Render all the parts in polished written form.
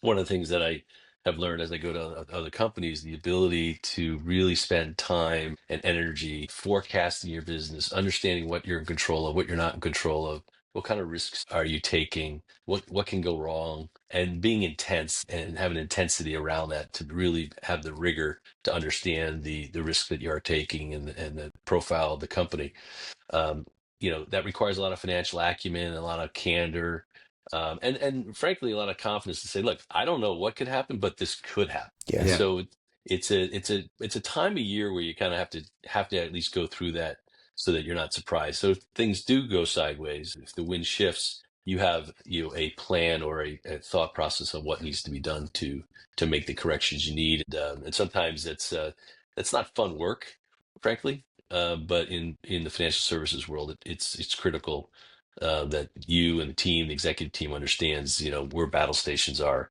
one of the things that I have learned as I go to other companies, the ability to really spend time and energy forecasting your business, understanding what you're in control of, what you're not in control of, what kind of risks are you taking, what can go wrong, and being intense and having intensity around that to really have the rigor to understand the risk that you are taking and the profile of the company. Um, that requires a lot of financial acumen, a lot of candor, and frankly, a lot of confidence to say, look, I don't know what could happen, but this could happen. And Yeah. so it's a time of year where you kind of have to at least go through that so that you're not surprised. So if things do go sideways, if the wind shifts, you have a plan or a thought process of what needs to be done to make the corrections you need. And sometimes that's not fun work, frankly. But in the financial services world, it's critical that you and the team, the executive team, understands where battle stations are.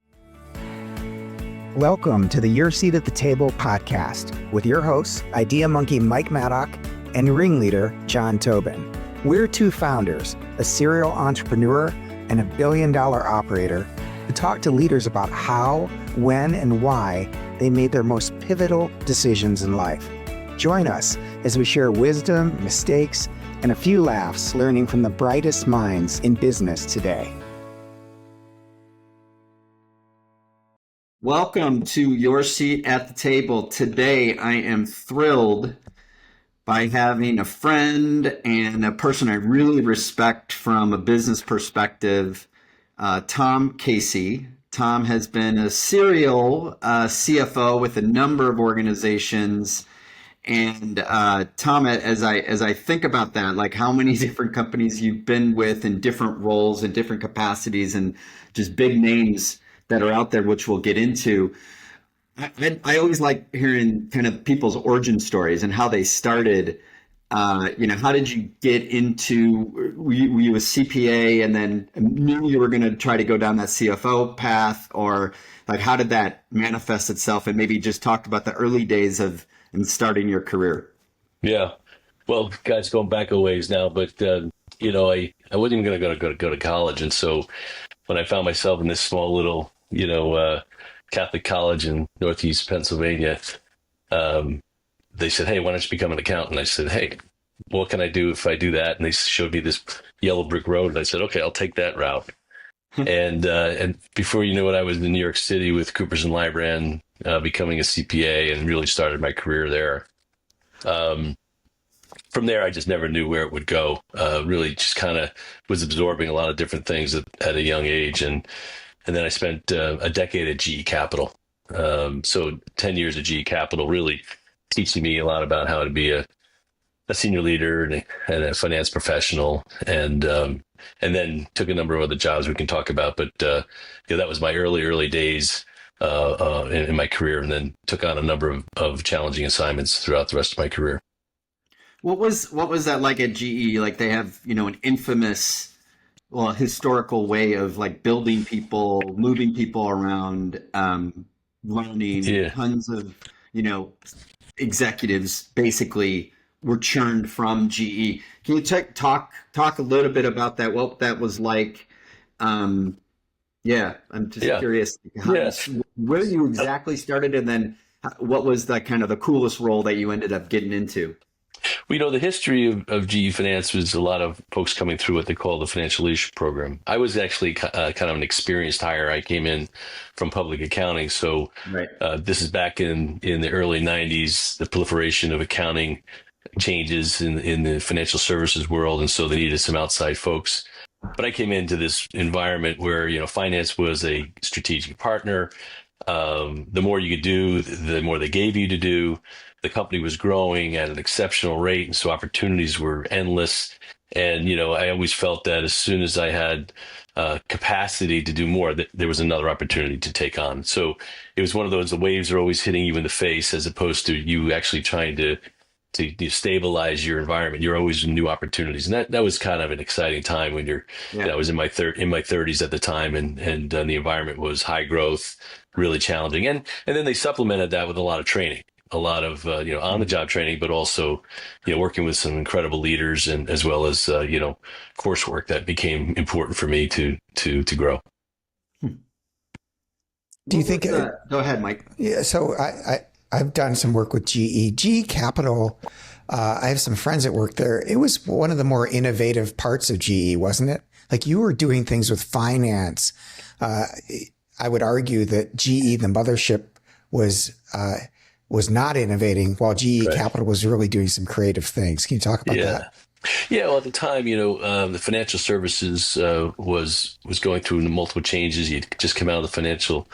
Welcome to the Your Seat at the Table podcast with your hosts, Idea Monkey Mike Maddock and ringleader John Tobin. We're two founders, a serial entrepreneur and $1 billion operator, who talk to leaders about how, when, and why they made their most pivotal decisions in life. Join us as we share wisdom, mistakes, and a few laughs learning from the brightest minds in business today. Welcome to Your Seat at the Table. Today, I am thrilled by having a friend and a person I really respect from a business perspective, Tom Casey. Tom has been a serial CFO with a number of organizations. And Tom, as I think about that, like how many different companies you've been with in different roles and different capacities and just big names that are out there, which we'll get into. I always like hearing kind of people's origin stories and how they started. How did you get into, were you a CPA and then knew you were going to try to go down that CFO path, or like how did that manifest itself? And maybe just talk about the early days of and starting your career. Yeah, well, guys, going back a ways now, but I wasn't even going to go to college, and so when I found myself in this small little Catholic college in Northeast Pennsylvania, they said, "Hey, why don't you become an accountant?" I said, "Hey, what can I do if I do that?" And they showed me this yellow brick road, and I said, "Okay, I'll take that route." And before you knew it, I was in New York City with Coopers and Lybrand, becoming a CPA, and really started my career there. From there, I just never knew where it would go. Really, just kind of was absorbing a lot of different things at a young age, and then I spent a decade at GE Capital. So 10 years at GE Capital, really teaching me a lot about how to be a senior leader and a finance professional, and then took a number of other jobs we can talk about. But that was my early days in my career, and then took on a number of challenging assignments throughout the rest of my career. What was that like at GE? Like they have, an infamous, historical way of like building people, moving people around, learning. Yeah. Tons of, executives basically were churned from GE. Can you talk a little bit about that? What that was like? Yeah, I'm just Yeah. curious Yes. where you exactly started, and then what was the kind of the coolest role that you ended up getting into? Well, the history of GE Finance was a lot of folks coming through what they call the financial leadership program. I was actually kind of an experienced hire. I came in from public accounting. So Right. this is back in the early 90s, the proliferation of accounting changes in the financial services world. And so they needed some outside folks. But I came into this environment where, finance was a strategic partner. The more you could do, the more they gave you to do. The company was growing at an exceptional rate, and so opportunities were endless. And I always felt that as soon as I had capacity to do more, that there was another opportunity to take on. So it was one of those, the waves are always hitting you in the face, as opposed to you actually trying to stabilize your environment. You're always in new opportunities, and that was kind of an exciting time when you're. Yeah. I was in my 30s at the time, and the environment was high growth, really challenging, and then they supplemented that with a lot of training, a lot of on the job training, but also working with some incredible leaders, and as well as coursework that became important for me to grow. Do you What think? was that? Go ahead, Mike. Yeah. So I've done some work with GE. GE Capital. I have some friends that work there. It was one of the more innovative parts of GE, wasn't it? Like you were doing things with finance. Uh, I would argue that GE, the mothership, was not innovating, while GE Right. Capital was really doing some creative things. Can you talk about that? Yeah. Yeah, well, at the time, the financial services was going through multiple changes. You'd just come out of the financial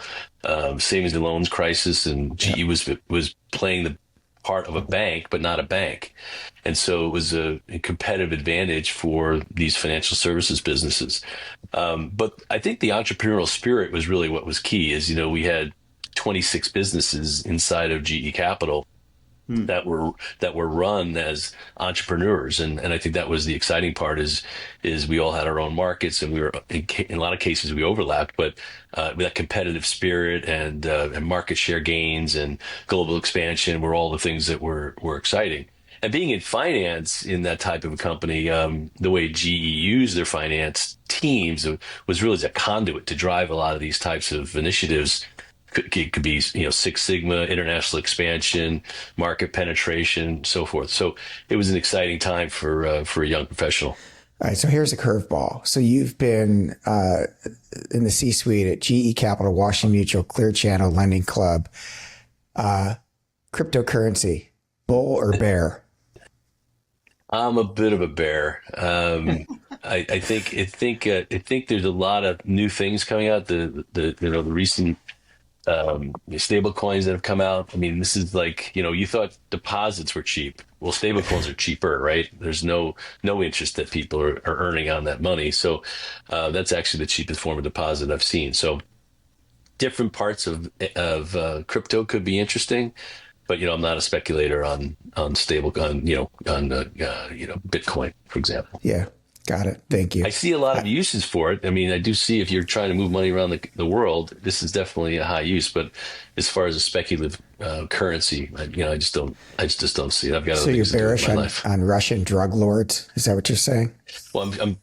savings and loans crisis, and Yeah. GE was playing the part of a bank, but not a bank, and so it was a competitive advantage for these financial services businesses. But I think the entrepreneurial spirit was really what was key. Is we had 26 businesses inside of GE Capital Hmm. that were run as entrepreneurs, and I think that was the exciting part is we all had our own markets, and we were in a lot of cases we overlapped, but with that competitive spirit and market share gains and global expansion were all the things that were exciting. And being in finance in that type of a company, the way GE used their finance teams was really as a conduit to drive a lot of these types of initiatives. It could be Six Sigma, international expansion, market penetration, so forth. So it was an exciting time for a young professional. All right. So here's a curveball. So you've been in the C-suite at GE Capital, Washington Mutual, Clear Channel, Lending Club, cryptocurrency, bull or bear? I'm a bit of a bear. I think there's a lot of new things coming out. The recent stable coins that have come out. I mean, this is like, you thought deposits were cheap. Well, stable coins are cheaper, right? There's no interest that people are earning on that money. So that's actually the cheapest form of deposit I've seen. So different parts of crypto could be interesting, but I'm not a speculator on stable on Bitcoin, for example. Yeah. Got it. Thank I you. see a lot of uses for it. I mean, I do see if you're trying to move money around the world, this is definitely a high use. But as far as a speculative currency, I just don't see it. I've got So other you're things to do with bearish my on, life. on Russian drug lords? Is that what you're saying? Well, I'm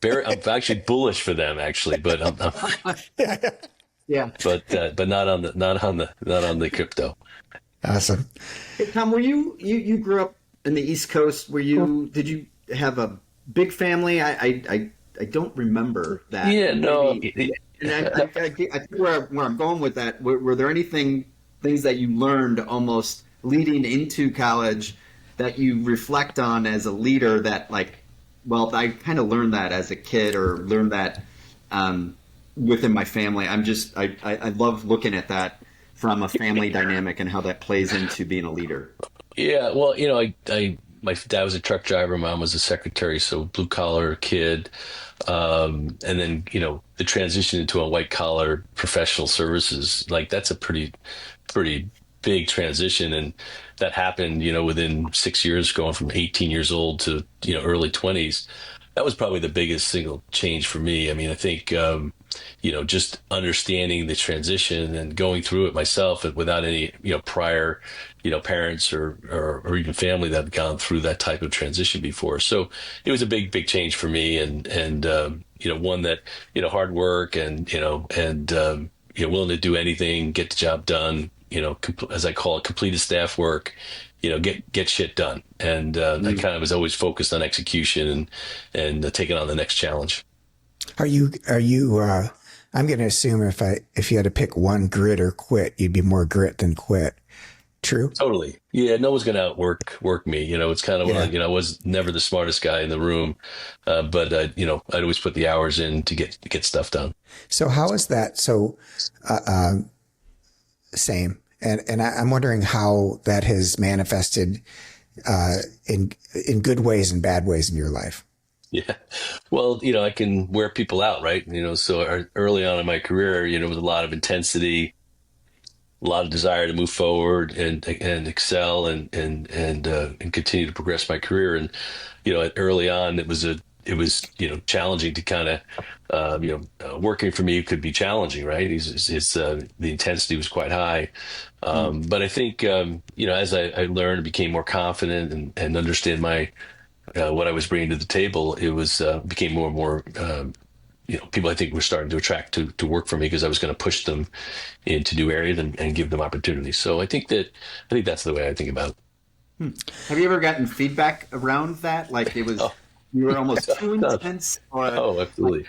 actually bullish for them actually, but Yeah. but not on the crypto. Awesome. Hey, Tom, were you grew up in the East Coast? Did you have a big family? I don't remember that. Yeah, no. Maybe, and I think where I'm going with that, were there things that you learned almost leading into college that you reflect on as a leader that like, well, I kind of learned that as a kid or learned that within my family. I love looking at that from a family dynamic and how that plays into being a leader. Yeah, well, my dad was a truck driver, mom was a secretary, so blue collar kid, and then the transition into a white collar professional services, like that's a pretty big transition, and that happened within 6 years, going from 18 years old to early 20s. That was probably the biggest single change for me. I mean, I think just understanding the transition and going through it myself and without any prior parents or even family that have gone through that type of transition before. So it was a big change for me, and one that hard work and willing to do anything, get the job done. As I call it, completed staff work. Get shit done, and I kind of was always focused on execution and taking on the next challenge. Are you I'm going to assume if you had to pick one, grit or quit, you'd be more grit than quit. True? Totally. Yeah, no one's going to outwork me. It's kind of Yeah. I was never the smartest guy in the room, but I'd always put the hours in to get stuff done. So how is that? So, same. I'm wondering how that has manifested in good ways and bad ways in your life. Yeah. Well, I can wear people out, right? So early on in my career, with a lot of intensity, a lot of desire to move forward and excel and continue to progress my career. And early on, it was challenging to kind of working for me could be challenging, right? The intensity was quite high, but I think as I learned and became more confident and understand my what I was bringing to the table, it was became more and more people I think were starting to attract to work for me because I was going to push them into new areas and give them opportunities. So I think that's the way I think about it. Have you ever gotten feedback around that? Like Oh, you were almost too intense, or oh, like, absolutely.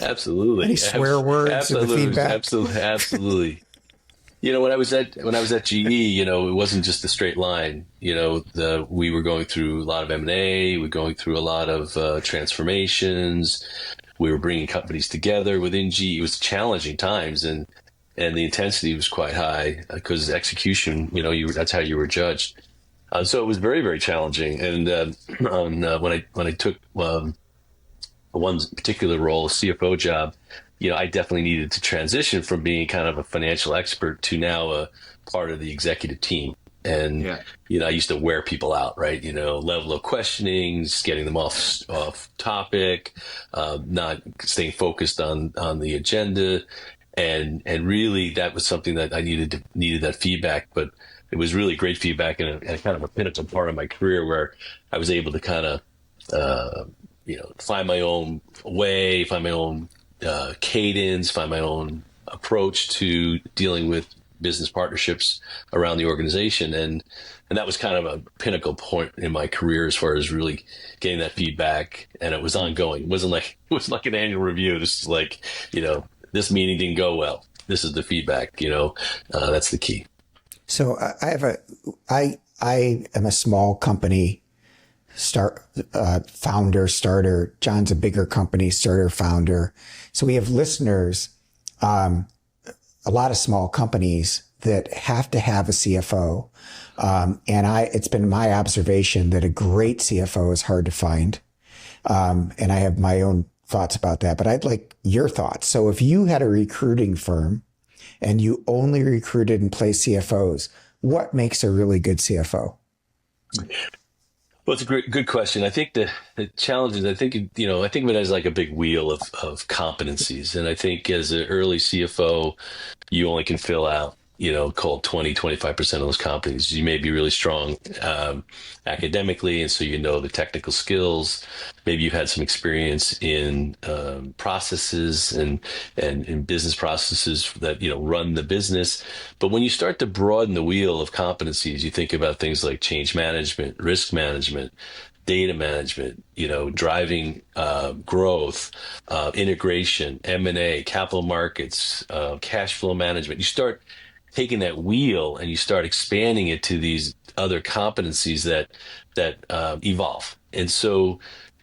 Absolutely. Any swear words in the feedback? Absolutely. Absolutely. When I was at GE, it wasn't just a straight line. We were going through a lot of M&A. We were going through a lot of transformations. We were bringing companies together within GE. It was challenging times, and the intensity was quite high because execution, that's how you were judged. So it was very, very challenging. And when I took one particular role, a CFO job, I definitely needed to transition from being kind of a financial expert to now a part of the executive team. And, yeah, I used to wear people out, right? Level of questionings, getting them off topic, not staying focused on the agenda. And really that was something that I needed that feedback, but it was really great feedback and kind of a pinnacle part of my career where I was able to kind of, find my own way, find my own cadence, find my own approach to dealing with business partnerships around the organization. And that was kind of a pinnacle point in my career as far as really getting that feedback. And it was ongoing. It wasn't like an annual review. This is like, this meeting didn't go well. This is the feedback, that's the key. So I am a small company founder, starter. John's a bigger company, starter, founder. So we have listeners, a lot of small companies that have to have a CFO. And it's been my observation that a great CFO is hard to find. And I have my own thoughts about that, but I'd like your thoughts. So if you had a recruiting firm and you only recruited and placed CFOs, what makes a really good CFO? Well, it's a good question. I think the challenge is, I think of it as like a big wheel of competencies. And I think as an early CFO, you only can fill out, call 20-25% of those competencies. You may be really strong academically, and so the technical skills. Maybe you've had some experience in processes and in business processes that run the business. But when you start to broaden the wheel of competencies, you think about things like change management, risk management, data management, driving growth, integration, M&A, capital markets, cash flow management. You start taking that wheel and you start expanding it to these other competencies that evolve. And so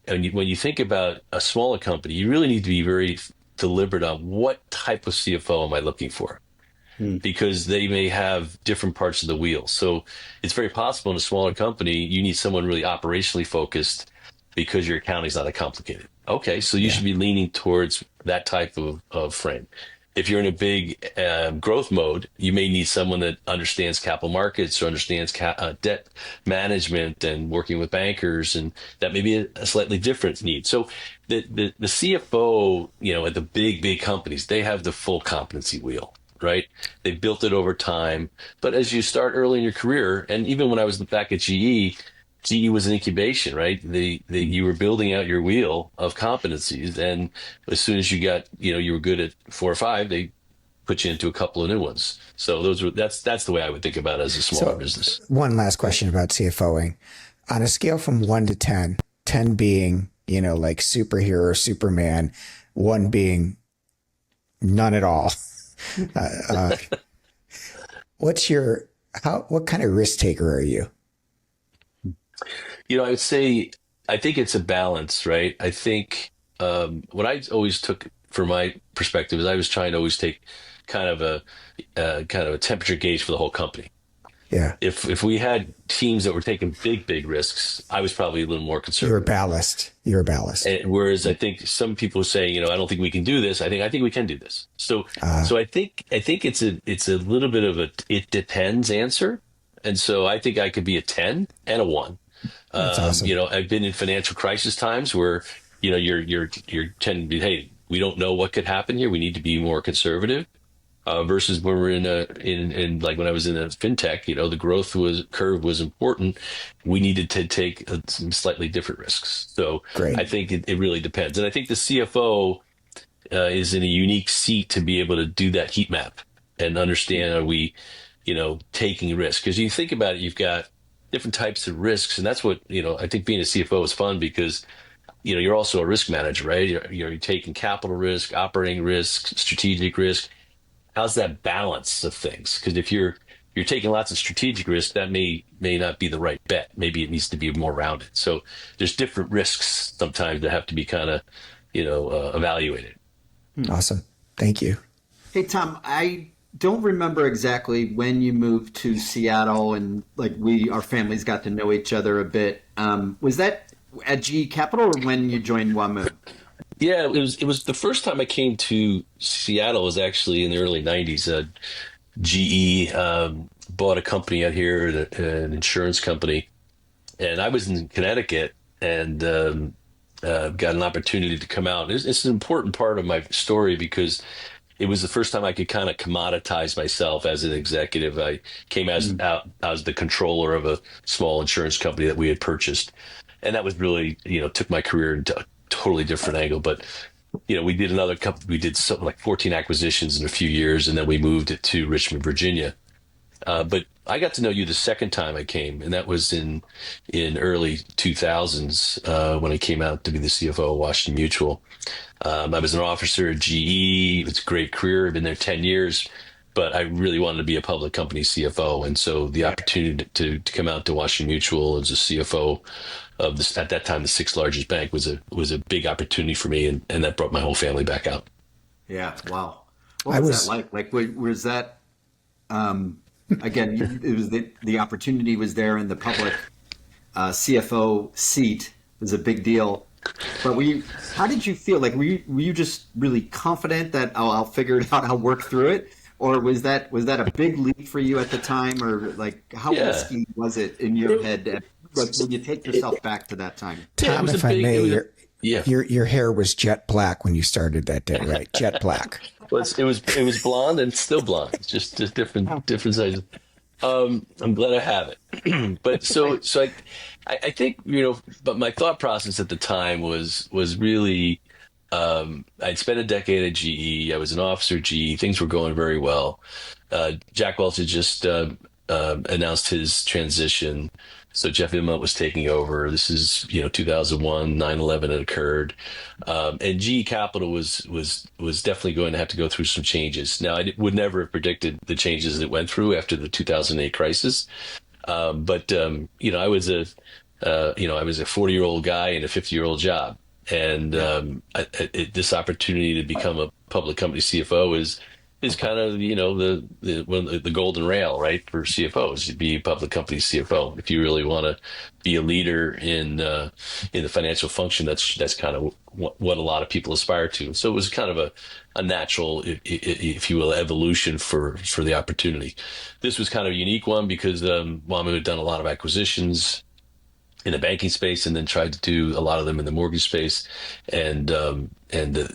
when you think about a smaller company, you really need to be very deliberate on what type of CFO am I looking for, because they may have different parts of the wheel. So it's very possible in a smaller company, you need someone really operationally focused because your accounting is not that complicated. Okay, so you should be leaning towards that type of frame. If you're in a big growth mode, you may need someone that understands capital markets or understands debt management and working with bankers, and that may be a slightly different need. So the CFO, at the big companies, they have the full competency wheel, right? They've built it over time. But as you start early in your career, and even when I was back at GE was an incubation, right? You were building out your wheel of competencies, and as soon as you were good at 4 or 5, they put you into a couple of new ones. So that's the way I would think about it as a smaller business. One last question about CFOing. On a scale from 1 to 10, 10 being, like superhero, Superman, 1 being none at all. What kind of risk taker are you? I would say, I think it's a balance, right? I think what I always took from my perspective is I was trying to always take kind of a temperature gauge for the whole company. Yeah. If we had teams that were taking big risks, I was probably a little more conservative. You're a ballast. Whereas I think some people say, I don't think we can do this. I think we can do this. So I think it's a little bit of it depends answer. And so I think I could be a 10 and a 1. That's awesome. I've been in financial crisis times where, you're tending to be, hey, we don't know what could happen here. We need to be more conservative. Versus when we're in like when I was in a fintech, the growth curve was important. We needed to take some slightly different risks. So Great. I think it really depends. And I think the CFO, is in a unique seat to be able to do that heat map and understand, are we, taking risks? Because you think about it, you've got different types of risks. And that's what, I think being a CFO is fun because, you're also a risk manager, right? You're taking capital risk, operating risk, strategic risk. How's that balance of things? Because if you're taking lots of strategic risk, that may not be the right bet. Maybe it needs to be more rounded. So there's different risks sometimes that have to be kind of, evaluated. Awesome. Thank you. Hey, Tom, I don't remember exactly when you moved to Seattle and like our families got to know each other a bit. Was that at GE Capital or when you joined WAMU? Yeah, it was the first time I came to Seattle was actually in the early 90s. GE bought a company out here, an insurance company, and I was in Connecticut and got an opportunity to come out. It's an important part of my story because it was the first time I could kind of commoditize myself as an executive. I came out as the controller of a small insurance company that we had purchased, and that was really, took my career into a totally different angle. But we did another couple. We did something like 14 acquisitions in a few years, and then we moved it to Richmond, Virginia. But I got to know you the second time I came, and that was in early 2000s when I came out to be the CFO of Washington Mutual. I was an officer at GE. It's a great career. I've been there 10 years, but I really wanted to be a public company CFO. And so the opportunity to come out to Washington Mutual as a CFO of this, at that time, the sixth largest bank was a big opportunity for me. And that brought my whole family back out. Yeah. Wow. What was that like? Like, was that, again, it was the opportunity was there in the public CFO seat was a big deal. But how did you feel? Like, were you just really confident that I'll figure it out, I'll work through it? Or was that a big leap for you at the time? Or like, how risky was it in your head? Like, when you take yourself back to that time? Tom, if I may, your hair was jet black when you started that day, right? Jet black. Well, it was blonde and still blonde. It's just different sizes. I'm glad I have it. But so I think, but my thought process at the time was really, I'd spent a decade at GE. I was an officer at GE. Things were going very well. Jack Welch had just announced his transition. So Jeff Immelt was taking over. This is, 2001, 9/11 had occurred. And GE Capital was definitely going to have to go through some changes. Now, I would never have predicted the changes that it went through after the 2008 crisis. But I was a 40-year-old guy in a 50-year-old job. And this opportunity to become a public company CFO is kind of, the golden rail, right, for CFOs, to be a public company CFO. If you really want to be a leader in the financial function, that's kind of what a lot of people aspire to. So it was kind of a natural, if you will, evolution for the opportunity. This was kind of a unique one because WAMU had done a lot of acquisitions in the banking space and then tried to do a lot of them in the mortgage space. And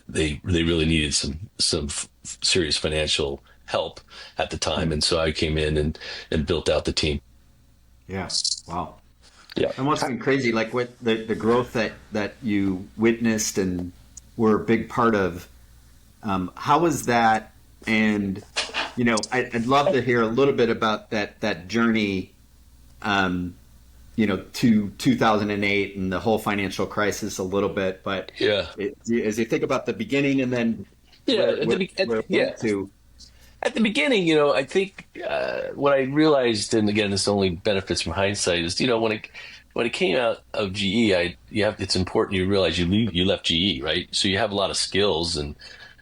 they really needed some serious financial help at the time. And so I came in and built out the team. Yeah. Wow. Yeah. It must have been crazy. Like what the growth that you witnessed and were a big part of. How was that? And, I'd love to hear a little bit about that journey, to 2008 and the whole financial crisis a little bit, but as you think about the beginning and then at the beginning, I think what I realized, and again, this only benefits from hindsight, is when it came out of GE, it's important you realize you left GE, right? So you have a lot of skills, and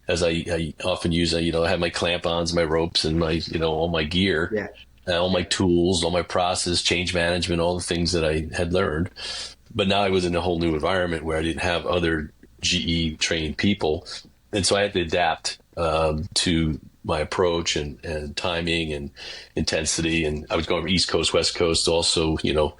as I often use, I have my clamp-ons, my ropes, and my all my gear. Yeah. All my tools, all my process, change management, all the things that I had learned. But now I was in a whole new environment where I didn't have other GE trained people. And so I had to adapt to my approach and timing and intensity. And I was going from East Coast, West Coast, also, using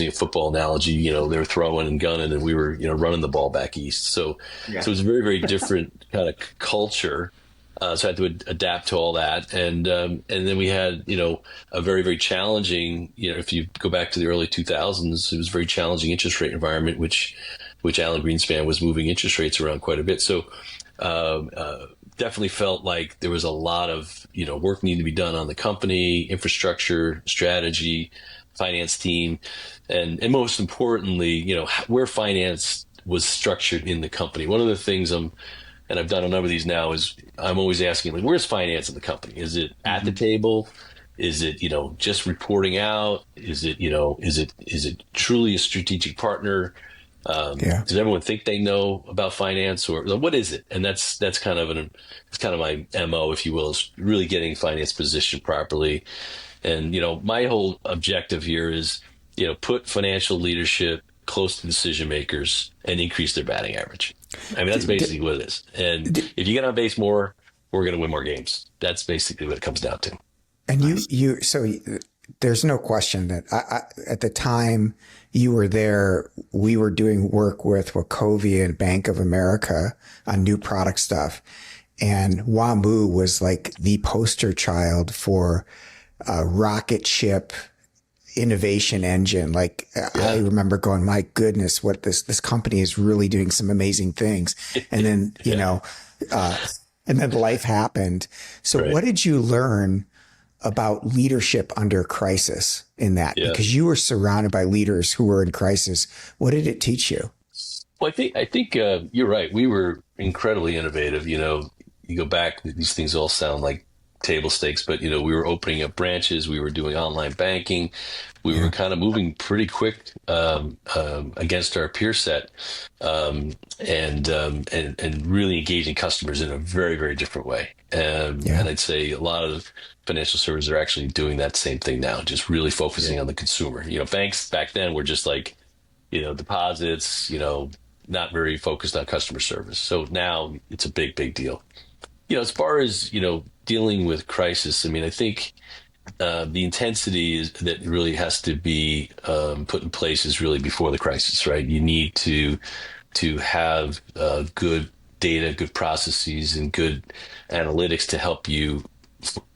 a football analogy, they were throwing and gunning and we were, running the ball back east. So it was a very, very different kind of culture. So I had to adapt to all that. And then we had, a very, very challenging, if you go back to the early 2000s, it was a very challenging interest rate environment, which which Alan Greenspan was moving interest rates around quite a bit. So definitely felt like there was a lot of, work needed to be done on the company, infrastructure, strategy, finance team, and most importantly, where finance was structured in the company. One of the things and I've done a number of these now, is I'm always asking, like, where's finance in the company? Is it at the table? Is it, just reporting out? Is it, is it truly a strategic partner? Does everyone think they know about finance, or what is it? And that's kind of it's kind of my MO, if you will, is really getting finance positioned properly. And, my whole objective here is, put financial leadership close to decision makers and increase their batting average. I mean, that's basically what it is. And if you get on base more, we're going to win more games. That's basically what it comes down to. And so there's no question that at the time you were there, we were doing work with Wachovia and Bank of America on new product stuff. And WAMU was like the poster child for a rocket ship innovation engine. Like, I remember going, my goodness, what this company is really doing some amazing things. And then, and then life happened. So what did you learn about leadership under crisis in that? Because you were surrounded by leaders who were in crisis. What did it teach you? Well, I think you're right. We were incredibly innovative. You go back, these things all sound like table stakes, but we were opening up branches, we were doing online banking, we were kind of moving pretty quick against our peer set, and really engaging customers in a very, very different way. And I'd say a lot of financial services are actually doing that same thing now, just really focusing on the consumer. Banks back then were just like, deposits, not very focused on customer service. So now it's a big, big deal. As far as, dealing with crisis, I mean, I think the intensity that really has to be put in place is really before the crisis, right? You need to have good data, good processes, and good analytics to help you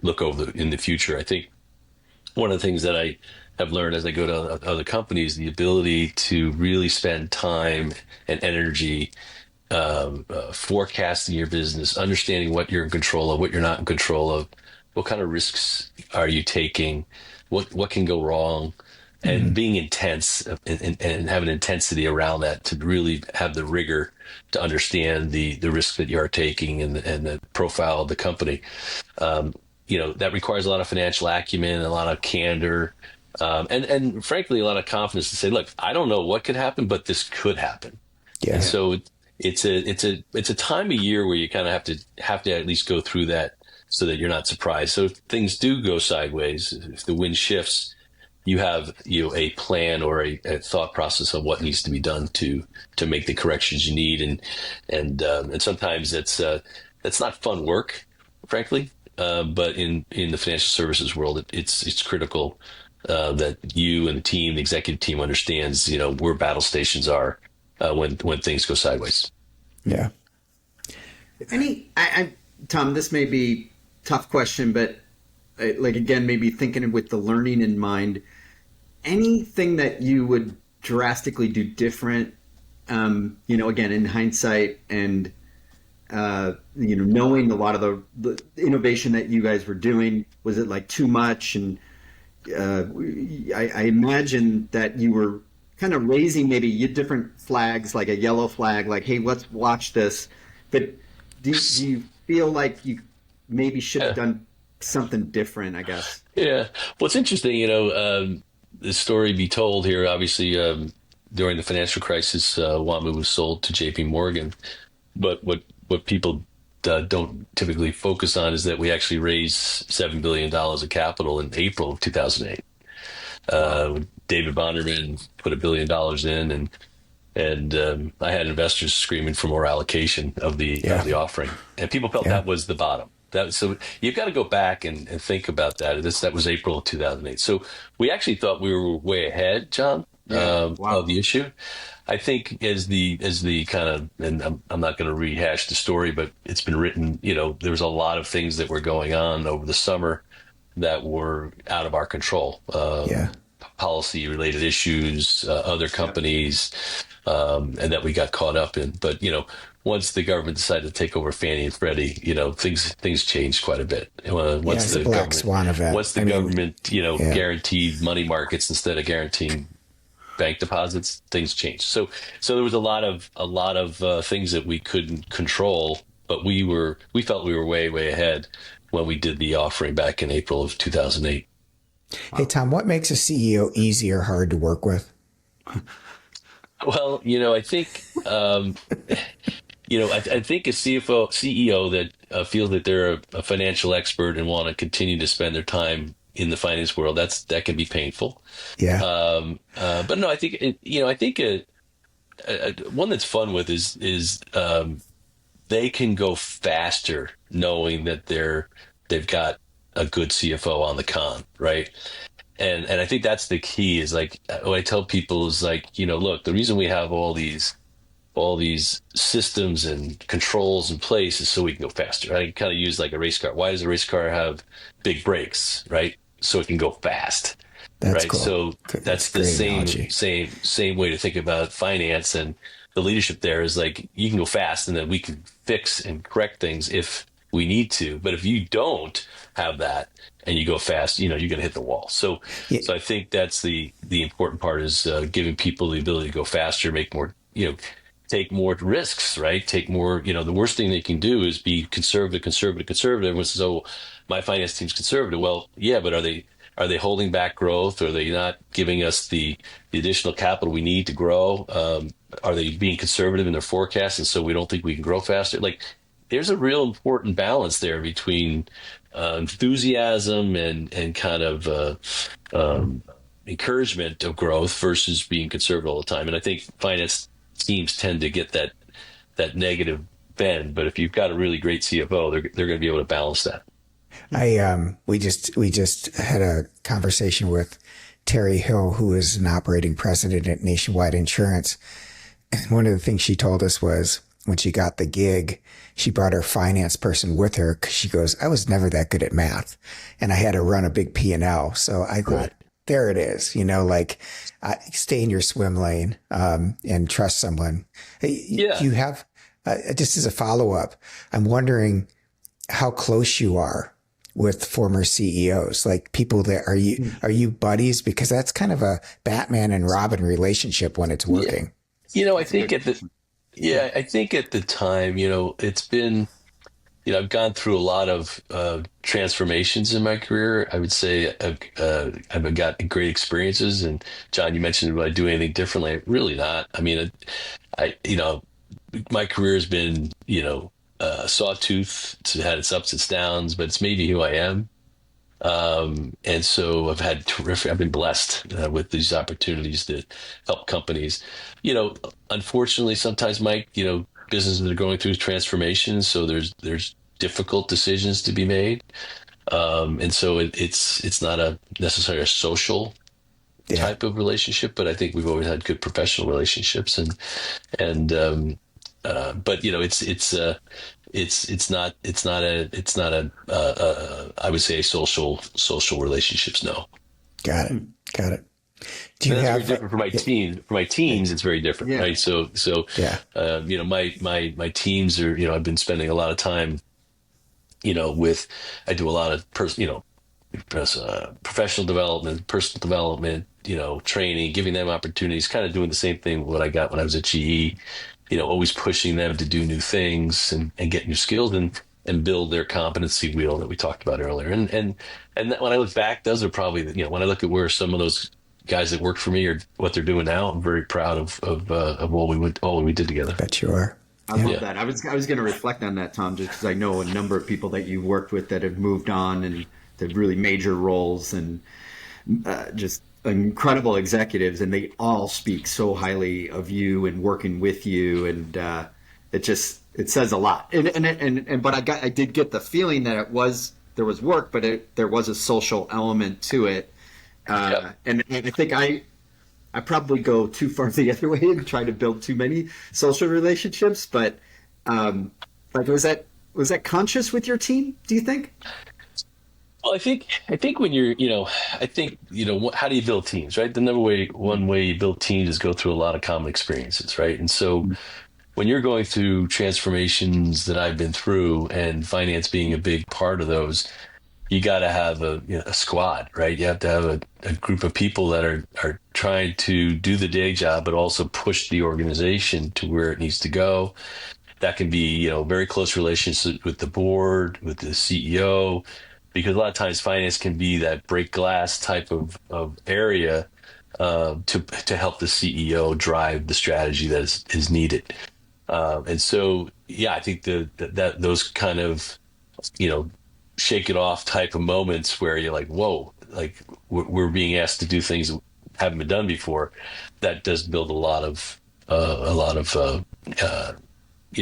look over in the future. I think one of the things that I have learned as I go to other companies, the ability to really spend time and energy forecasting your business, understanding what you're in control of, what you're not in control of, what kind of risks are you taking, what can go wrong, and being intense and have an intensity around that to really have the rigor to understand the risk that you are taking and the profile of the company. That requires a lot of financial acumen, a lot of candor, and frankly, a lot of confidence to say, look, I don't know what could happen, but this could happen. Yeah. And so it's a time of year where you kind of have to at least go through that so that you're not surprised. So if things do go sideways, if the wind shifts, you have a plan or a thought process of what needs to be done to make the corrections you need, and sometimes that's not fun work, frankly. But in the financial services world, it's critical that you and the team, the executive team, understands where battle stations are when things go sideways. Yeah. Tom, this may be a tough question, but again, maybe thinking with the learning in mind, anything that you would drastically do different, again, in hindsight and, knowing a lot of the innovation that you guys were doing, was it like too much? And I imagine that you were kind of raising maybe different flags, like a yellow flag, like, hey, let's watch this. But do you feel like you maybe should have done something different, I guess? Yeah. Well, it's interesting, the story be told here, obviously, during the financial crisis, WAMU was sold to JP Morgan. But what people don't typically focus on is that we actually raised $7 billion of capital in April of 2008. David Bonderman put $1 billion in, and I had investors screaming for more allocation of the offering, and people felt that was the bottom. So you've got to go back and think about that. That was April of 2008. So we actually thought we were way ahead, John, of the issue. I think as the kind of, and I'm not going to rehash the story, but it's been written, there was a lot of things that were going on over the summer that were out of our control. policy related issues, other companies, and that we got caught up in. But, once the government decided to take over Fannie and Freddie, things changed quite a bit. It's a black swan event. Once the government, guaranteed money markets instead of guaranteeing bank deposits, things changed. So there was a lot of things that we couldn't control, but we felt we were way ahead when we did the offering back in April of 2008. Hey, Tom, what makes a CEO easy or hard to work with? Well, I think, I think a CEO that feels that they're a financial expert and want to continue to spend their time in the finance world, that can be painful. Yeah. But no, I think, one that's fun with is they can go faster knowing that they've got a good CFO on the con, right? And I think that's the key is like, what I tell people is like, look, the reason we have all these systems and controls in place is so we can go faster. I kind of use like a race car. Why does a race car have big brakes, right? So it can go fast. That's right. cool. So that's the same way to think about finance, and the leadership there is like, you can go fast and then we can fix and correct things if we need to. But if you don't have that and you go fast, you're going to hit the wall. So I think that's the important part is giving people the ability to go faster, make more, take more risks, right? Take more, the worst thing they can do is be conservative. Everyone says, oh, my finance team's conservative. Well, yeah, but are they holding back growth? Are they not giving us the additional capital we need to grow? Are they being conservative in their forecast? And so we don't think we can grow faster. Like, there's a real important balance there between enthusiasm and kind of encouragement of growth versus being conservative all the time. And I think finance teams tend to get that negative bend. But if you've got a really great CFO, they're going to be able to balance that. We just had a conversation with Terry Hill, who is an operating president at Nationwide Insurance. And one of the things she told us was when she got the gig, she brought her finance person with her because she goes, I was never that good at math and I had to run a big P&L. So I thought, there it is, stay in your swim lane, and trust someone. Yeah. You have, just as a follow up, I'm wondering how close you are with former CEOs, like people that are you buddies? Because that's kind of a Batman and Robin relationship when it's working. I think at the time, it's been, I've gone through a lot of transformations in my career. I would say I've got great experiences. And John, you mentioned, would I do anything differently? Really not. I mean, my career has been, sawtooth. It's had its ups and downs, but it's made me who I am. And so I've been blessed with these opportunities that help companies. Unfortunately, sometimes, Mike, businesses are going through transformations, so there's difficult decisions to be made. And so it's not necessarily a social type of relationship, but I think we've always had good professional relationships, but it's not a I would say social relationships. No. Got it. Do you that's have very different for my team? For my teams, it's very different, right? So my teams are, I've been spending a lot of time, I do a lot of professional development, personal development, training, giving them opportunities, kind of doing the same thing what I got when I was at GE, always pushing them to do new things and get new skills and build their competency wheel that we talked about earlier. And when I look back, those are probably, when I look at where some of those guys that worked for me or what they're doing now, I'm very proud of all we did together. Bet you are. I love that. I was going to reflect on that, Tom, just because I know a number of people that you've worked with that have moved on and they've really major roles and just incredible executives, and they all speak so highly of you and working with you, and it says a lot. But I did get the feeling that there was work, but there was a social element to it. And I think I probably go too far the other way and try to build too many social relationships. But was that conscious with your team, do you think? Well, I think when you're, how do you build teams, right? One way you build teams is go through a lot of common experiences, right? And so when you're going through transformations that I've been through, and finance being a big part of those, you got to have a squad, right? You have to have a group of people that are trying to do the day job, but also push the organization to where it needs to go. That can be, very close relationship with the board, with the CEO, because a lot of times finance can be that break glass type of area to help the CEO drive the strategy that is needed. And so, yeah, I think that those kind of, you know, shake it off type of moments where you're like, whoa, like we're being asked to do things that haven't been done before. That does build a lot of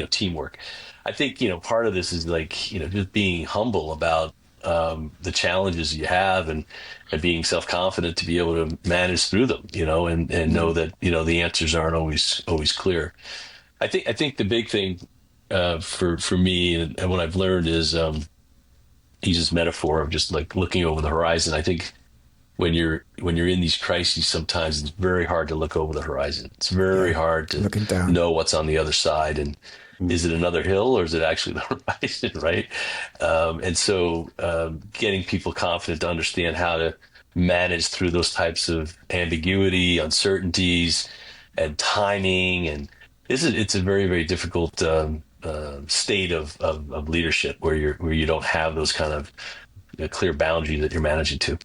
teamwork. I think, part of this is like, just being humble about the challenges you have, and being self-confident to be able to manage through them, and know that, the answers aren't always clear. I think the big thing for me, and what I've learned is use this metaphor of just like looking over the horizon. I think when you're in these crises, sometimes it's very hard to look over the horizon. It's very hard to looking down, know what's on the other side, and is it another hill or is it actually the horizon, right? And so getting people confident to understand how to manage through those types of ambiguity, uncertainties, and timing, and it's a very, very difficult state of leadership where you don't have those kind of clear boundaries that you're managing to.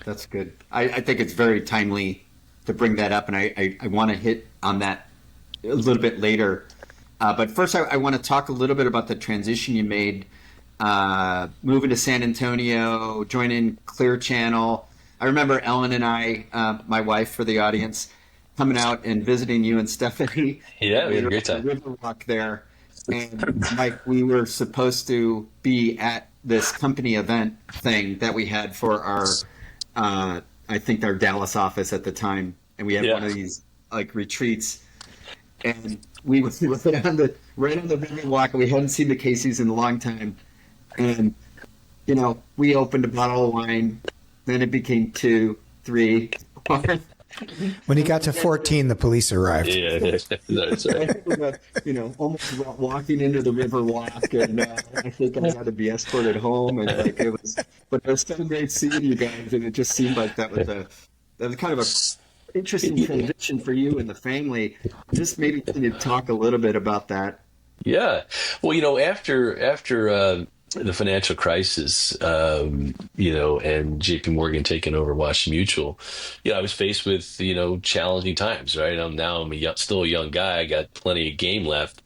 That's good. I think it's very timely to bring that up, and I want to hit on that a little bit later. But first, I want to talk a little bit about the transition you made, moving to San Antonio, joining Clear Channel. I remember Ellen and I, my wife for the audience, coming out and visiting you and Stephanie. Yeah, we had a great time. Riverwalk there. And Mike, we were supposed to be at this company event thing that we had for our I think our Dallas office at the time, and we had one of these like retreats, and we were right on the Riverwalk, and we hadn't seen the Caseys in a long time, and we opened a bottle of wine, then it became 2, 3, 4. When he got to 14, the police arrived. Yeah, that's right. Almost walking into the Riverwalk, and I think I had to be escorted home, and but it was so great seeing you guys, and it just seemed like that was kind of a interesting transition for you and the family. Just maybe can you talk a little bit about that? Yeah, well, after the financial crisis, and JP Morgan taking over Washington Mutual, I was faced with, challenging times, right? I'm still a young guy. I got plenty of game left.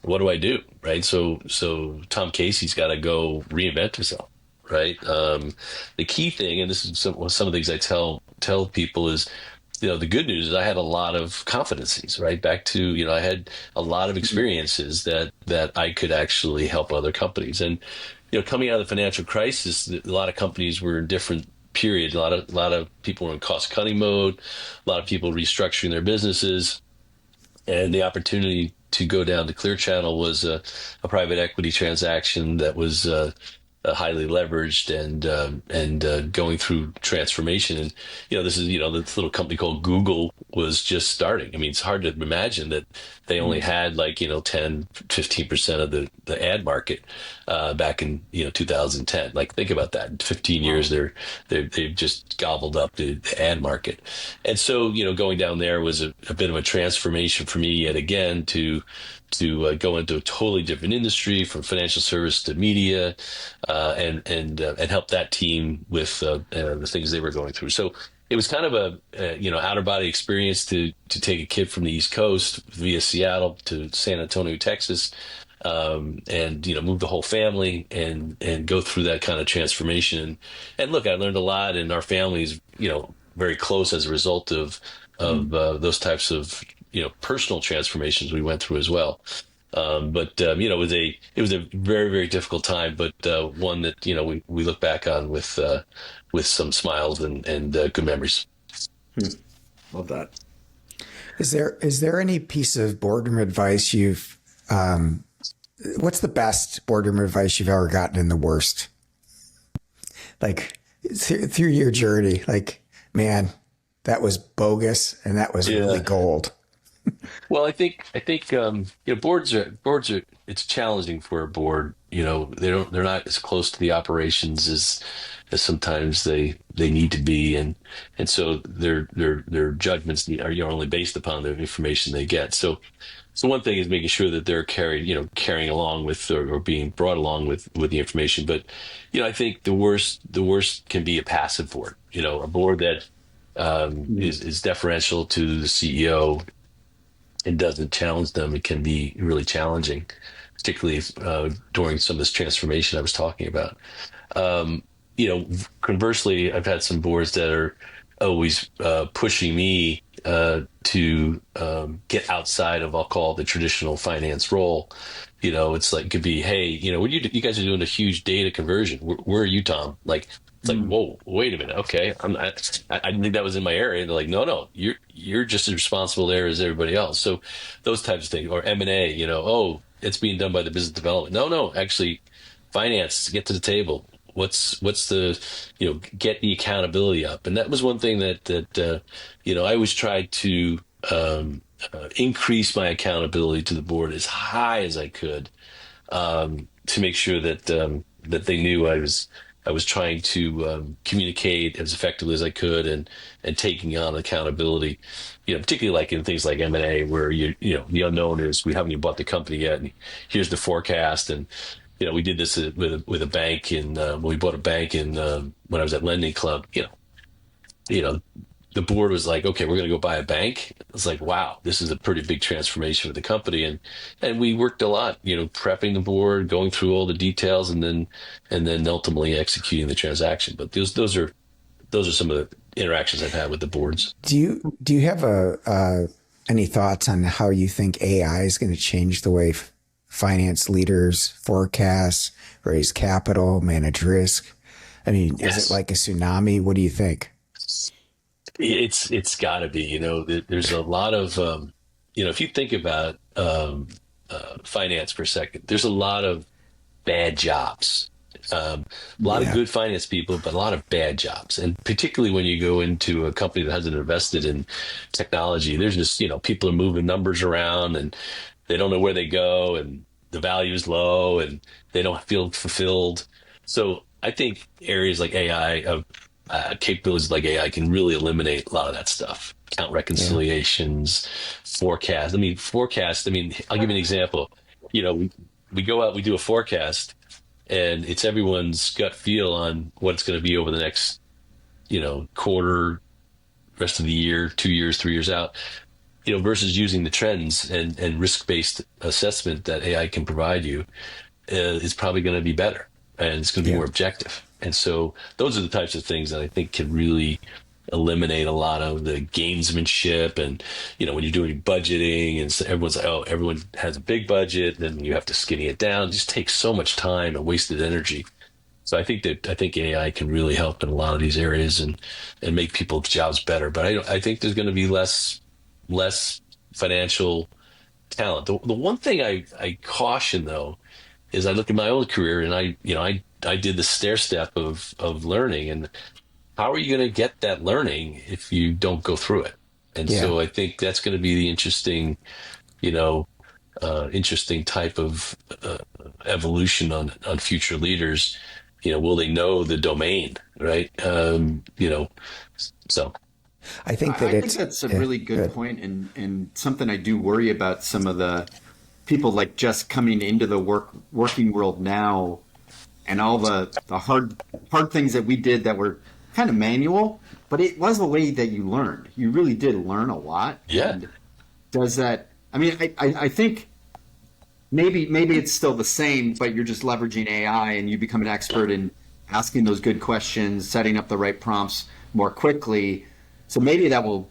What do I do? Right. So Tom Casey's got to go reinvent himself. Right. The key thing, and this is some of the things I tell people is, the good news is I had a lot of competencies, right? Back to, I had a lot of experiences that I could actually help other companies. And, coming out of the financial crisis, a lot of companies were in different periods. A lot of people were in cost cutting mode, a lot of people restructuring their businesses. And the opportunity to go down to Clear Channel was a private equity transaction that was highly leveraged and going through transformation. And this is this little company called Google was just starting. I mean, it's hard to imagine that they only had 10-15% of the ad market back in 2010. Like, think about that. In 15 years, they've just gobbled up the ad market. And so going down there was a bit of a transformation for me yet again to go into a totally different industry, from financial service to media, and help that team with the things they were going through. So it was kind of a outer body experience to take a kid from the East Coast via Seattle to San Antonio, Texas, and move the whole family and go through that kind of transformation. And look, I learned a lot, and our family is very close as a result of those types of personal transformations we went through as well. But it was a very, very difficult time, but one that we look back on with some smiles and good memories. Love that. Is there any piece of boardroom advice what's the best boardroom advice you've ever gotten and the worst? like through your journey, like, man, that was bogus and that was really Yeah. gold. Well, boards are it's challenging for a board. They're not as close to the operations as sometimes they need to be, and so their judgments are only based upon the information they get. So one thing is making sure that they're carrying along with or being brought along with the information. But I think the worst can be a passive board. A board that Mm. is deferential to the CEO and doesn't challenge them. It can be really challenging, particularly during some of this transformation I was talking about. Um, Conversely, I've had some boards that are always pushing me to get outside of, I'll call, the traditional finance role. It's like, could be, hey, when you guys are doing a huge data conversion. Where are you, Tom? Like, it's like, Mm. whoa, wait a minute. Okay, I didn't think that was in my area. And they're like, no, no, you're just as responsible there as everybody else. So those types of things, or M&A. Oh, it's being done by the business development. No, no, actually, finance. Get to the table. What's the get the accountability up. And that was one thing that I always tried to increase my accountability to the board as high as I could, to make sure that they knew I was trying to communicate as effectively as I could, and taking on accountability. Particularly like in things like M&A, where the unknown is, we haven't even bought the company yet, and here's the forecast. And we did this with a bank, and when we bought a bank in when I was at Lending Club. You know, the board was like, okay, we're going to go buy a bank. It's like, wow, this is a pretty big transformation for the company. And we worked a lot, prepping the board, going through all the details, and then ultimately executing the transaction. But those are some of the interactions I've had with the boards. Do you have any thoughts on how you think AI is going to change the way finance leaders forecast, raise capital, manage risk? I mean, is it Yes. like a tsunami? What do you think? It's got to be. There's a lot of if you think about finance for a second, there's a lot of bad jobs. A lot of Yeah. good finance people, but a lot of bad jobs. And particularly when you go into a company that hasn't invested in technology, there's just, people are moving numbers around, and they don't know where they go, and the value is low, and they don't feel fulfilled. So I think areas like AI, capabilities like AI, can really eliminate a lot of that stuff. Count Yeah. reconciliations, forecast. I'll give you an example. We go out, we do a forecast, and it's everyone's gut feel on what it's going to be over the next, quarter, rest of the year, 2 years, 3 years out, versus using the trends and risk-based assessment that AI can provide you. Is probably going to be better, and it's going to be Yeah. more objective. And so those are the types of things that I think can really eliminate a lot of the gamesmanship. And when you're doing budgeting, and so everyone's like, oh, everyone has a big budget, then you have to skinny it down. It just takes so much time and wasted energy. So I think AI can really help in a lot of these areas, and make people's jobs better. But I think there's going to be less financial talent. The one thing I caution, though, is I look at my own career, and I did the stair step of learning. And how are you going to get that learning if you don't go through it? And Yeah. so I think that's going to be the you know interesting type of evolution on future leaders. Will they know the domain, right? So I think that I think it's, that's a yeah, really good good. point, and something I do worry about some of the people like just coming into the working world now, and all the hard things that we did that were kind of manual, but it was a way that you learned. You really did learn a lot. yeah, And does that? I mean, I think maybe it's still the same, but you're just leveraging AI, and you become an expert in asking those good questions, setting up the right prompts more quickly. So maybe that will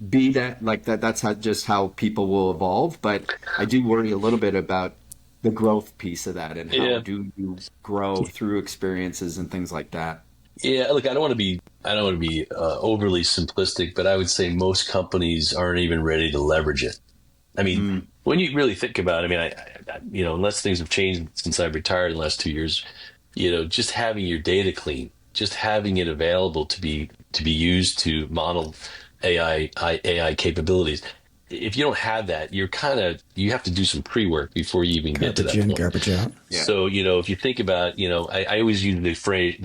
be that, like that. That's just how people will evolve. But I do worry a little bit about the growth piece of that, and how yeah, do you grow through experiences and things like that. yeah. Look, I don't want to be overly simplistic, but I would say most companies aren't even ready to leverage it. I mean, Mm. when you really think about it, I mean, unless things have changed since I've retired in the last 2 years, just having your data clean. just having it available to be used to model AI capabilities. If you don't have that, you have to do some pre-work before you even get to Garbage that in, point. garbage out. Yeah. So, if you think about, I always use the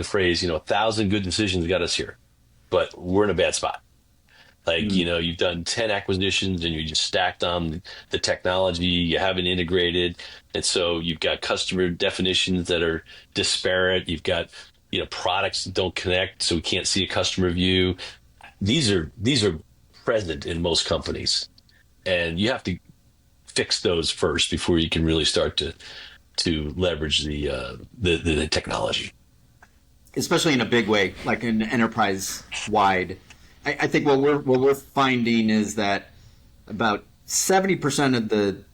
phrase, 1,000 good decisions got us here, but we're in a bad spot. Like, you've done 10 acquisitions and you just stacked on the technology, you haven't integrated. And so you've got customer definitions that are disparate. You've got, products that don't connect, so we can't see a customer view. These are present in most companies, and you have to fix those first before you can really start to leverage the technology. Especially in a big way, like in enterprise wide. I think what we're finding is that about 70% of the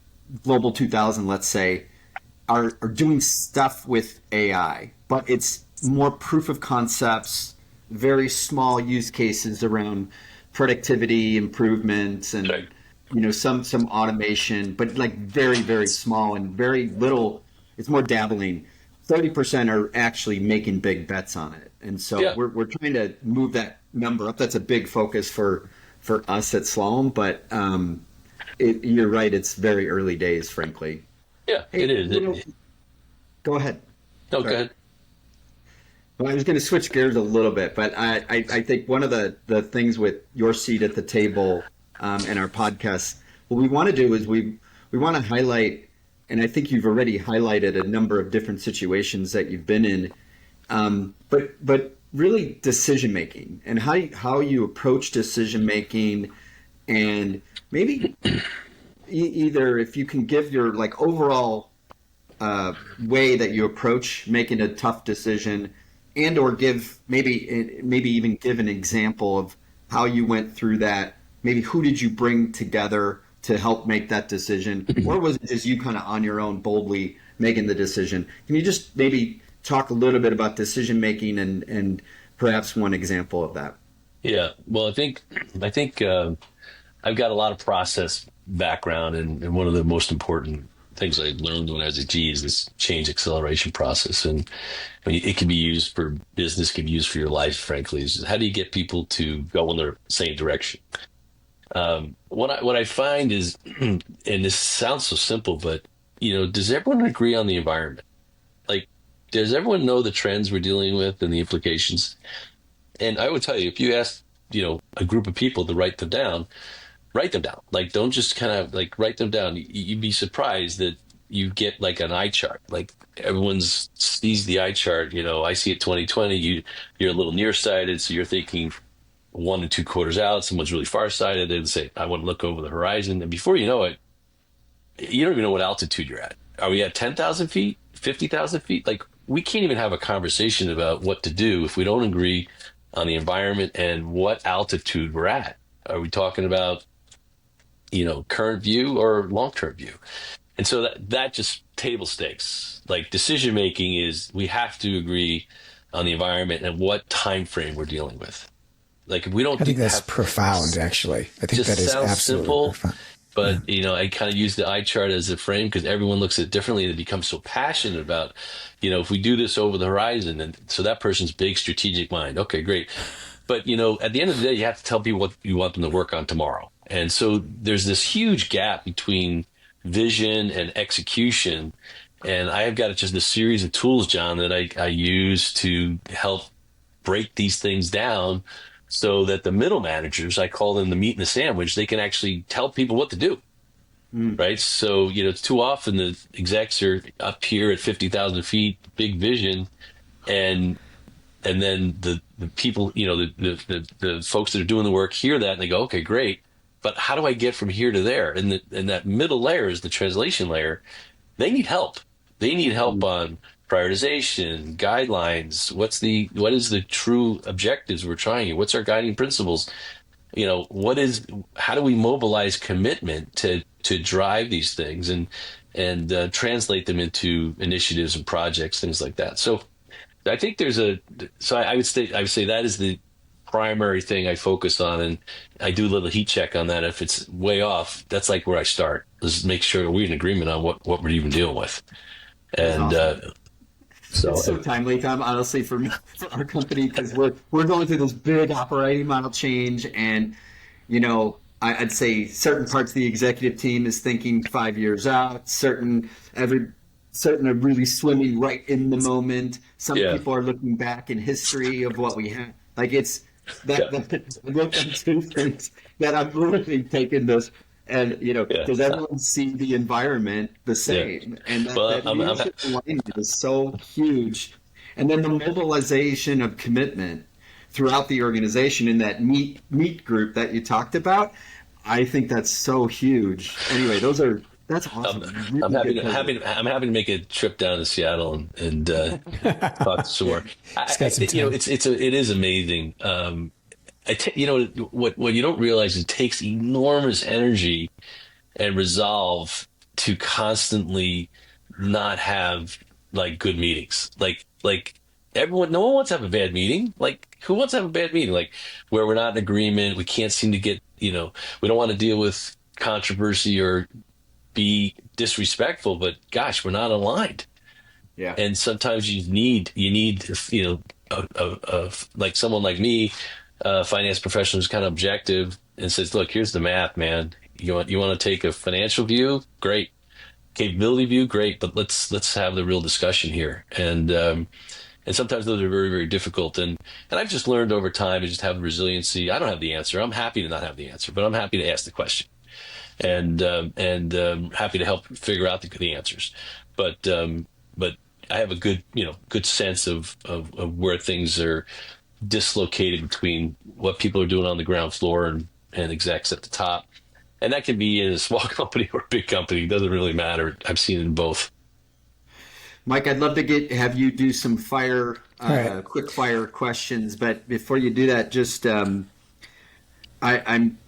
global 2000, let's say, are doing stuff with AI, but it's more proof of concepts, very small use cases around productivity improvements and Right. some automation, but like very, very small and very little. It's more dabbling. 30% are actually making big bets on it. And so Yeah. we're trying to move that number up. That's a big focus for us at Sloan, but you're right. It's very early days, frankly. Yeah, Hey, it is. go ahead. No, go Sorry. ahead. Well, I was going to switch gears a little bit, but I think one of the things with your seat at the table and our podcast, what we want to do is we want to highlight, and I think you've already highlighted a number of different situations that you've been in, but really decision making and how you approach decision making, and maybe either if you can give your like overall way that you approach making a tough decision, and or give maybe even give an example of how you went through that. Maybe who did you bring together to help make that decision, or was it just you kind of on your own boldly making the decision? Can you just maybe talk a little bit about decision making and perhaps one example of that? Yeah. Well, I think I've got a lot of process background, and one of the most important things I learned when I was at G is this change acceleration process. And I mean, it can be used for business, can be used for your life, frankly. Is how do you get people to go in the same direction? What I find is, and this sounds so simple, but does everyone agree on the environment? Like, does everyone know the trends we're dealing with and the implications? And I would tell you, if you ask, a group of people to write them down. Write them down. Like, don't just kind of like write them down. You'd be surprised that you get like an eye chart. Like everyone's sees the eye chart. I see it 2020. You're a little nearsighted, so you're thinking 1 and 2 quarters out. Someone's really farsighted. They'd say, "I want to look over the horizon," and before you know it, you don't even know what altitude you're at. Are we at 10,000 feet, 50,000 feet? Like, we can't even have a conversation about what to do if we don't agree on the environment and what altitude we're at. Are we talking about current view or long-term view? And so that just table stakes. Like, decision making is we have to agree on the environment and what time frame we're dealing with. Like, if we don't, I think that's profound, actually. I think just that is sounds absolutely simple, profound. but I kind of use the eye chart as a frame because everyone looks at it differently and they become so passionate about, if we do this over the horizon, and so that person's big strategic mind. Okay, great. But, at the end of the day, you have to tell people what you want them to work on tomorrow. And so there's this huge gap between vision and execution. And I have got just a series of tools, John, that I use to help break these things down so that the middle managers, I call them the meat in the sandwich, they can actually tell people what to do. Right. So, too often the execs are up here at 50,000 feet, big vision, and then the people, the folks that are doing the work hear that and they go, okay, great. But how do I get from here to there? And that middle layer is the translation layer. They need help. They need help on prioritization, guidelines. What is the true objectives we're trying here? What's our guiding principles? How do we mobilize commitment to drive these things and translate them into initiatives and projects, things like that. So I think I would say that is the primary thing I focus on, and I do a little heat check on that. If it's way off, that's like where I start. Let's make sure we're in agreement on what we're even dealing with. And awesome. It's so timely, Tom, honestly, for me, for our company, because we're going through this big operating model change, and I'd say certain parts of the executive team is thinking 5 years out. Certain are really swimming right in the moment. Some yeah, people are looking back in history of what we have. Like it's yeah, that look at two things that I'm really taking this, and yeah, does everyone see the environment the yeah. same? And Well, that leadership alignment is so huge. And then the mobilization of commitment throughout the organization in that meet group that you talked about, I think that's so huge. Anyway, that's I'm, awesome. I'm Really happy good to coverage. I'm happy to make a trip down to Seattle and talk some more. Just got some time. It is amazing. What you don't realize, it takes enormous energy and resolve to constantly not have like good meetings. Like everyone, no one wants to have a bad meeting. Like who wants to have a bad meeting? Like where we're not in agreement, we can't seem to get, we don't want to deal with controversy or be disrespectful, but gosh, we're not aligned. Yeah. And sometimes you need like someone like me, finance professional who's kind of objective and says, look, here's the math, man. You want to take a financial view, great. Capability view, great, but let's have the real discussion here. And sometimes those are very, very difficult. And I've just learned over time to just have the resiliency. I don't have the answer. I'm happy to not have the answer, but I'm happy to ask the question, and happy to help figure out the answers. But I have a good sense of where things are dislocated between what people are doing on the ground floor and execs at the top. And that can be in a small company or a big company. It doesn't really matter. I've seen it in both. Mike, I'd love to have you do some right. quick fire questions. But before you do that, just I'm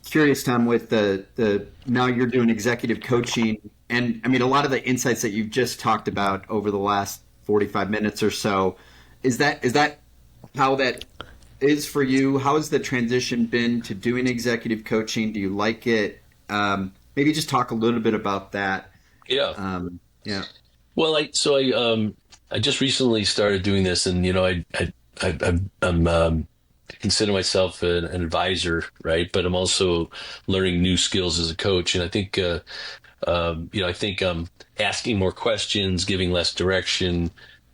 curious, Tom, with the now you're doing executive coaching, and I mean a lot of the insights that you've just talked about over the last 45 minutes or so. Is that how that is for you? How has the transition been to doing executive coaching? Do you like it? Maybe just talk a little bit about that. Yeah. Yeah. Well, I just recently started doing this, and I'm consider myself an advisor, right? But I'm also learning new skills as a coach, and I think asking more questions, giving less direction,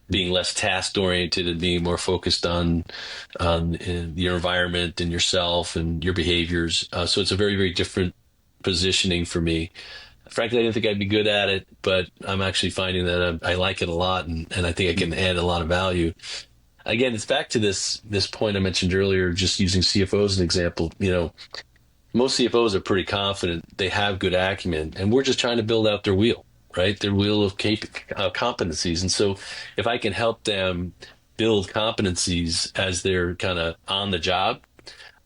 being less task oriented, and being more focused on your environment and yourself and your behaviors. So it's a very, very different positioning for me. Frankly, I didn't think I'd be good at it, but I'm actually finding that I like it a lot, and I think I can add a lot of value. Again, it's back to this point I mentioned earlier, just using CFOs as an example. Most CFOs are pretty confident, they have good acumen, and we're just trying to build out their wheel, right? Their wheel of competencies. And so if I can help them build competencies as they're kind of on the job,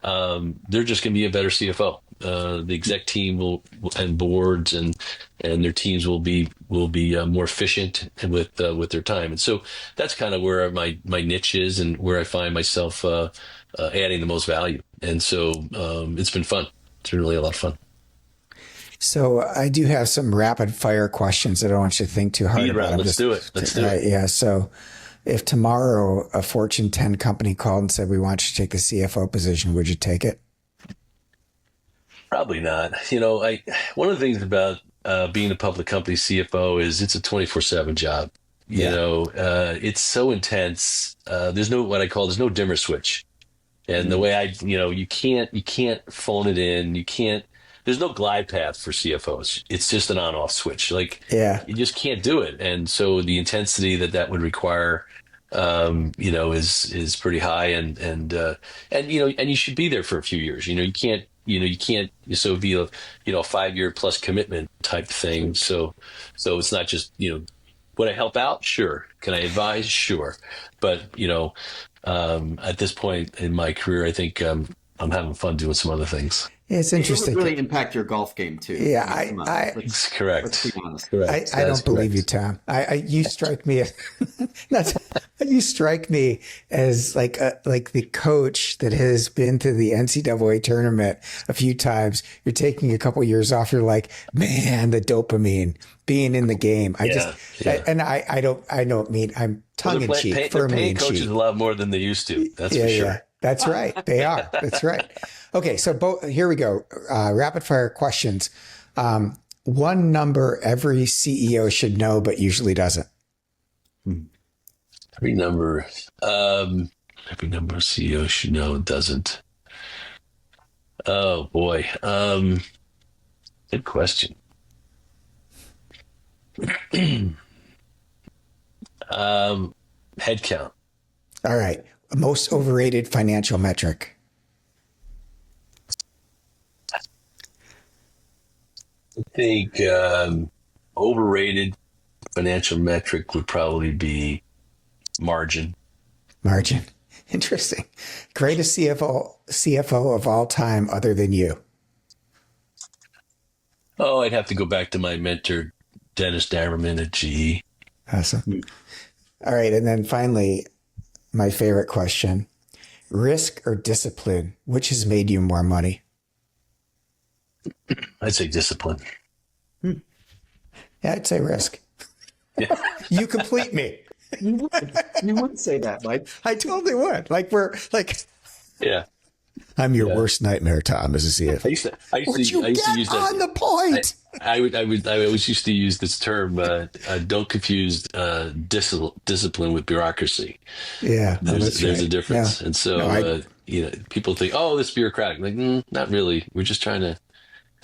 they're just going to be a better CFO. The exec team and boards and their teams will be more efficient with their time. And so that's kind of where my niche is and where I find myself adding the most value. And so it's been fun. It's been really a lot of fun. So I do have some rapid fire questions. I don't want you to think too hard about them. Let's do it. Let's do it. Yeah. So if tomorrow a Fortune 10 company called and said, we want you to take the CFO position, would you take it? Probably not. One of the things about being a public company CFO is it's a 24/7 job. It's so intense. There's no dimmer switch. And the way you can't phone it in. There's no glide path for CFOs. It's just an on-off switch. You just can't do it. And so the intensity that would require, is pretty high, and you should be there for a few years. You can't so be a 5-year plus commitment type thing. So it's not just, would I help out? Sure. Can I advise? Sure. But, at this point in my career, I think, I'm having fun doing some other things. It's It would interesting. really impact your golf game too. Yeah, I mean, come on, It's let's correct. be honest. Correct. I That's don't believe you, correct. Tom. You strike me as you strike me as like the coach that has been to the NCAA tournament a few times. You're taking a couple years off. You're like, man, the dopamine being in the game. I don't mean I'm tongue in cheek, They're firmly paying in coaches cheek. a lot more than they used to. That's Yeah, for yeah, sure. that's right. They are. That's right. Okay, so here we go. Rapid fire questions. One number every CEO should know, but usually doesn't. Every number, every number CEO should know and doesn't. Oh boy. Good question. Headcount. All right. Most overrated financial metric. I think overrated financial metric would probably be margin. Margin. Interesting. Greatest CFO of all time other than you. Oh, I'd have to go back to my mentor, Dennis Dammerman at GE. Awesome. All right. And then finally, my favorite question. Risk or discipline? Which has made you more money? I'd say discipline. Yeah, I'd say risk. Yeah. You complete me. You would say that, Mike. I totally would. Yeah. I'm your worst nightmare, Tom, as a CFO. Would you get use that. on the point? I always used to use this term. Don't confuse discipline with bureaucracy. Yeah, There's right. a difference, Yeah. and so people think, oh, this bureaucratic. Like, not really. We're just trying to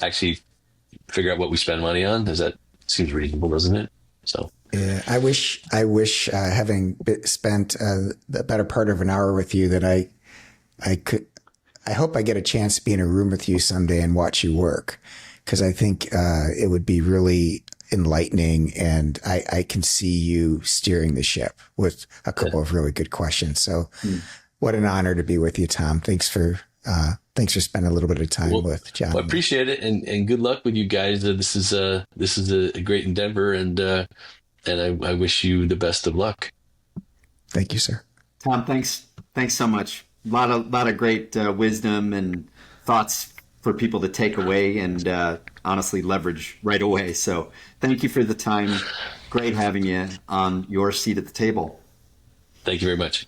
actually figure out what we spend money on. That seems reasonable, doesn't it? So. Yeah, I wish having spent the better part of an hour with you that I could. I hope I get a chance to be in a room with you someday and watch you work, because I think it would be really enlightening, and I can see you steering the ship with a couple of really good questions. So, what an honor to be with you, Tom. Thanks for spending a little bit of time with John. Well, I appreciate it, and good luck with you guys. This is a great endeavor, and I wish you the best of luck. Thank you, sir. Tom, thanks so much. A lot of great wisdom and thoughts for people to take away and honestly leverage right away. So thank you for the time. Great having you on your seat at the table. Thank you very much.